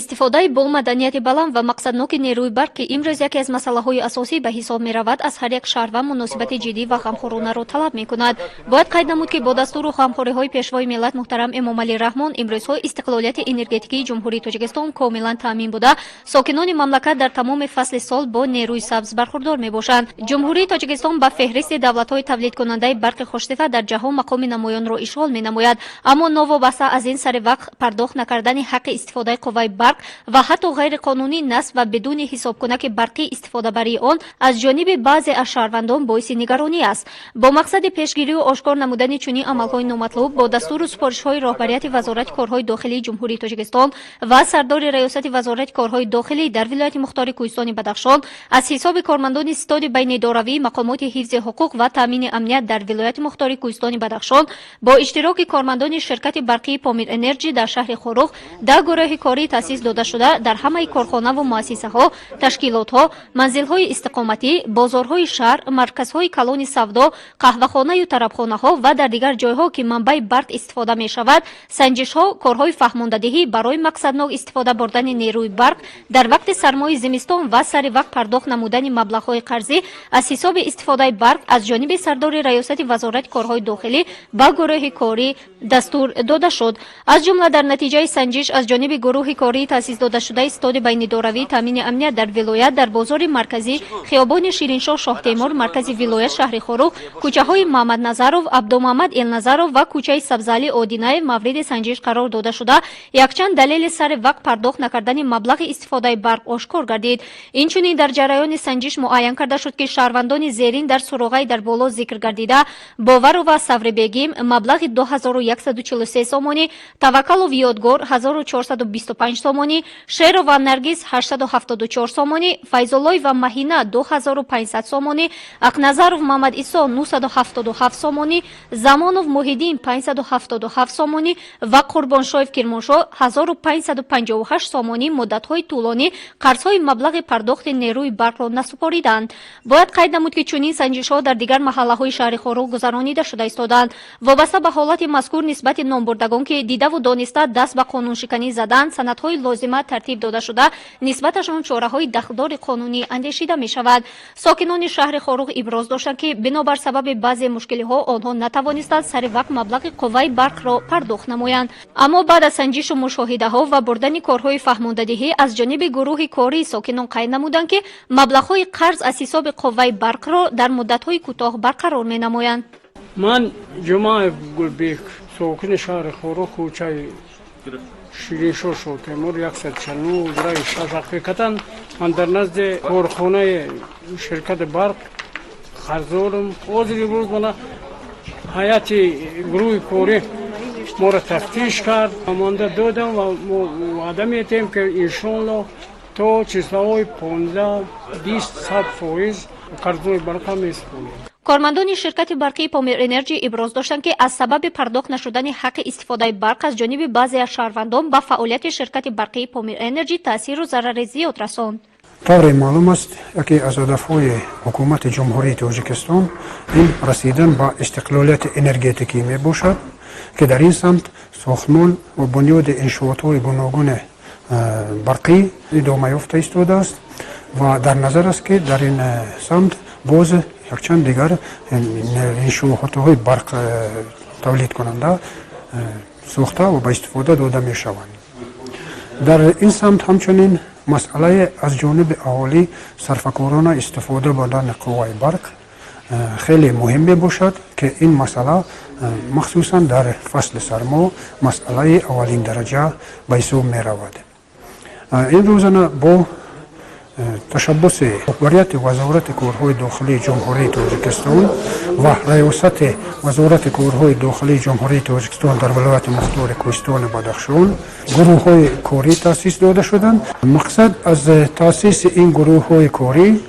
استفاده با مدنیت بلند و مقصدناک نیروی برق که امروز یکی از مسائل اساسی به حساب می رود از هر یک شهروند مناسبت جدی و غمخوارانه را طلب می کند. باید قید نمود که با دستور و غمخواری های پیشوای ملت محترم امام علی رحمان امروز ها استقلالیت انرژتیکی جمهوری تاجیکستان کاملا تامین بوده. ساکنان مملکت در تمام فصل سال با نیروی سبز برخوردار می باشند. جمهوری تاجیکستان با فهرست دولت های تولید کننده برق خوشصفت در جهان مقام نمایان را اشغال می نماید، اما نوابسته از این سر وقت پرداخت نکردن حق استفاده قوای برق و حتی غیر قانونی نصب و بدون حساب کنک برقی استفاده بری آن از جانب بعضی از شهروندان باعث نگرانی است. با مقصد پیشگیری و آشکار نمودن چنین عملهای نامطلوب با دستور و سپارش‌های راهبریت وزارت کارهای داخلی جمهوری تاجیکستان و سردار ریاست وزارت کارهای داخلی در ولایت مختار کوهستان بدخشان از حساب کارمندان ستاد بین داروی مقامات حفظ حقوق و تامین امنیت در ولایت مختار کوهستان بدخشان با اشتراک کارمندان شرکت برقی پامیر انرژی در شهر خروخ در گروه کاری تأسیس داده شده در همه کارخانه و مؤسسه ها، تشکیلات ها، منزل های استقامتی، بازارهای شهر، مرکزهای کلان سودا، قهوه‌خانه و طربخانه ها و در دیگر جایها که منبع برق استفاده می شود، سنجش ها، کارهای فهماندهی برای مقصدناک استفاده بردن نیروی برق در وقت سرمای زمستان و سر وقت پرداخت نمودن مبلغ‌های قرضی از حساب استفاده برق از جانب سردار ریاست وزارت کارهای داخلی با گروه کاری دستور داده شد. از جمله در نتیجه سنجش از جانب گروه کاری تأسیس داده شده استاد بین داروی تامین امنیت در ولایت در بازار مرکزی خیابان شیرینشاه شاه تیمور مرکز ولایت شهر خروخ، کوچه های محمد نظرов، عبدالمحمد النظرов و کوچه سبزعلی آدینه مورد سنجش قرار داده شده یکچند دلیل سر وقت پرداخت نکردن مبلغ استفاده برق آشکار گردید. اینچنین در جریان سنجش معین کرده شد که شهروندان زیرین در سوراخ‌های در بالا ذکر گردیده باور و صبر بیگیم مبلغ 2143 سومانی، توکل و یادگار 1425 سومانی، شیر و نرگس 874 سومانی، فیض‌الله و مهینه 2500 سومانی، اقنظرов محمد عیسی 977 سومانی، زمانov محیدین 577 سومانی و قربانشاев کرمانشاه 1558 سومانی مدت‌های طولانی قرض‌های مبلغ پرداخت نیروی برق را نسپاریدند. باید قید نمود که چنین سنجش‌ها در دیگر محله‌های شهر خروخ گذرانیده شده ایستادند. وابسته به حالت مذکور نسبت نامبردگان که دیده و دانسته دست به قانون شکنی زدند سندهای لازمه ترتیب داده شده نسبتشان چاره‌های دخلدار قانونی اندیشیده می شود. ساکنان شهر خروخ ابراز داشتند که بنابر سبب بعضی مشکل‌ها آنها نتوانستند سر وقت مبلغ قوای برق را پرداخت نمایند، اما بعد از سنجش و مشاهده‌ها و بردن کارهای فهماندهی از جانب گروه کاری ساکنان قید نمودند که مبلغ‌های قرض از حساب قوای برق را در مدت‌های کوتاه برقرار می‌نمایند. من جمعه گلبیک ساکن شهر خروخ کوچه شیرینشاه شاه تیمور 149 درای شش حقیقتا من در نزد کارخانه شرکت برق قرضدارم. حاضر امروز من هیئت گروه کاری ما را تفتیش کرد، امانده دادم و وعده می‌دهیم که انشاءالله تا چیزهای 15-20% قرضهای برق می‌سپاریم. کارمندان شرکت برقی پامیر انرژی ابراز داشتند که از سبب پرداخت نشدن حق استفاده برق از جانب بعضی از شهروندان به فعالیت شرکت برقی پامیر انرژی تاثیر و ضرر زیاد رساند. طور معلوم است یکی از هدف‌های حکومت جمهوری تاجیکستان این رسیدن به استقلالیت انرژتیکی می باشد که در این سمت ساختمان و بنیاد انشاءات‌های گوناگون برقی ادامه یافته ایستاده است و در نظر است که در این سمت باز یکچند دیگر انشاءات‌های برق تولید کننده ساخته و به استفاده داده می شوند. در این سمت همچنین مسئله از جانب اهالی صرفه‌کارانه استفاده بردن قوای برق خیلی مهم می باشد که این مسئله مخصوصا در فصل سرما مسئله اولین درجه به حساب می رود. این روزانه با تشبث رهبریت وزارت کارهای داخلی جمهوری تاجیکستان و ریاست وزارت کارهای داخلی جمهوری تاجیکستان در ولایت مختار کوهستان بدخشان گروه های کاری تأسیس داده شدند. مقصد از تأسیس این گروه های کاری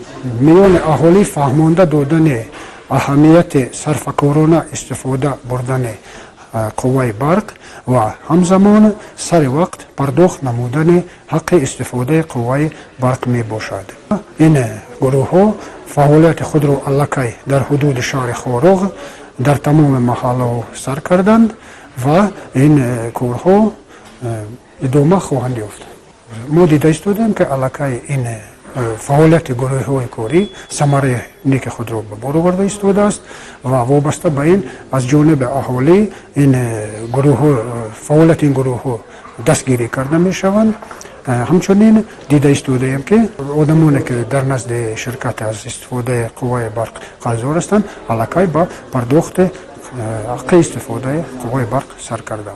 میان اهالی فهمانده دادن اهمیت صرفه‌کارانه استفاده بردن قوای برق و همزمان سر وقت پرداخت نمودن حق استفاده قوای برق می باشد. این گروه ها فعالیت خود را الکی در حدود شهر خروخ در تمام محله سر کردند و این کارها ادامه خواهند یافت. ما دیده ایستادیم که علاقه این فعالیت گروه های کاری ثمره نیک خود را به بار آورده ایستاده است و وابسته به این از جانب اهالی این گروه ها فعالیت این گروه ها دستگیری کرده می شوند. همچنین دیده ایستاده ایم که آدمانی که در نزد شرکت از استفاده قوای برق قرضدار هستند علاقه به پرداخت حق استفاده قوای برق سر کرده.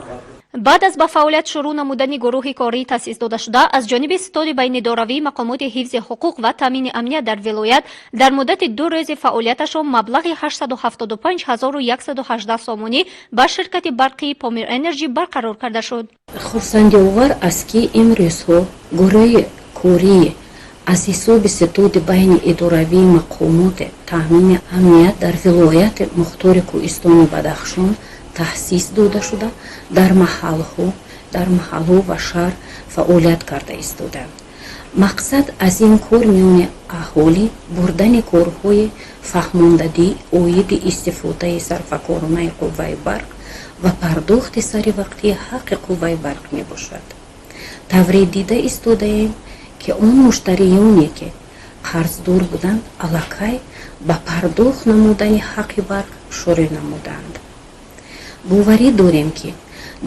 بعد از با فعالیت شروع نمودن گروه کاری تأسیس داده شده از جانب ستاد بین داروی مقامات حفظ حقوق و تامین امنیت در ولایت در مدت 2 روز فعالیتش مبلغ 875,118 سامانی با شرکت برقی پامیر انرژی برقرار کرده شد. خرسندی آور است که امروزها گروه کاری از حساب ستاد بین اداروی مقامات تامین امنیت در ولایت مختار کوهستان بدخشان تأسیس داده شده در محلها و شهر فعالیت کرده ایستادند. مقصد از این کار میان اهالی بردن کارهای فهماندهی عاید استفاده صرفه‌کارانه قوه برق و پرداخت سری وقتی حق قوه برق می باشد. طوری دیده ایستاده‌ایم که آن مشتریانی که قرضدار بودند علاقه به پرداخت نمودن حق برق شروع نمودند. باوری داریم که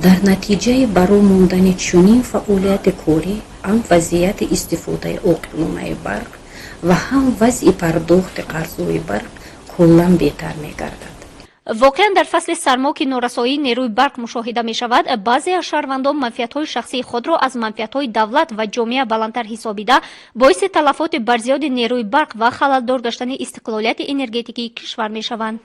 در نتیجه برای ماندن چنین فعالیت کاری هم وضعیت استفاده عاقلانه برق و هم وضع پرداخت قرضهای برق کلاً بهتر می‌گردد. واقعا در فصل سرما که نارسایی نیروی برق مشاهده می شود، بعضی از شهروندان منفعت‌های شخصی خود را از منفعت‌های دولت و جامعه بلندتر حسابیده باعث تلفات بر زیاد نیروی برق و خلل‌دار داشتن استقلالیت انرژتیکی کشور می شوند.